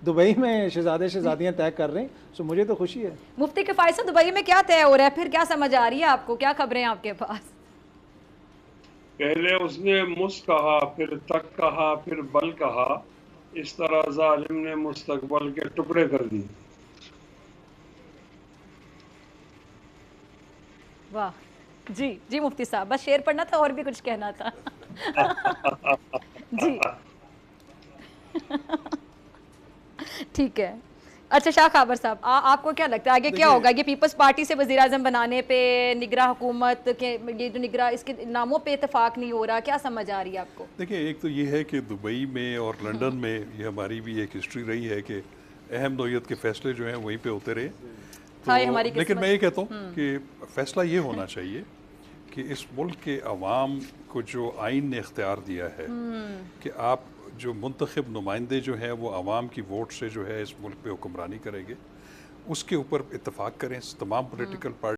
Dubai में शहजादे शहजादियाँ तय कर रहे हैं, सो मुझे तो खुशी है। मुफ्ती किफ़ायत साहब, दुबई में क्या तय हो रहा है, फिर क्या समझ आ रही है आपको, क्या खबरें हैं आपके पास? पहले उसने मुस कहा, फिर तक कहा, फिर बल कहा। इस तरह जालिम ने मुस्तकबल के टुकड़े कर दिए। वाह, जी जी मुफ्ती साहब, बस शेर पढ़ना था और भी कुछ कहना था? जी ठीक है। अच्छा शाह खाबर साहब, आपको क्या लगता है आगे क्या होगा? ये पीपल्स पार्टी से वज़ीर आज़म बनाने पे, निगरान हुकूमत के, ये जो निगरान, इसके नामों पे इतफाक नहीं हो रहा, क्या समझ आ रही है आपको? देखिए, एक तो ये है कि दुबई में और लंदन में ये हमारी भी एक हिस्ट्री रही है कि अहम नौइयत के फ़ैसले जो हैं वहीं पे होते रहे। हाँ, ये हमारी लेकिन किस्मत। मैं ये कहता हूँ कि फ़ैसला ये होना चाहिए कि इस मुल्क के अवाम को जो आइन ने इख्तियार दिया है कि आप जो मुंतखब नुमाइंदे जो हैं वो अवाम की वोट से जो है इस मुल्क पे हुक्मरानी करेंगे, उसके ऊपर इत्तफाक करें तमाम पॉलिटिकल पार्टी।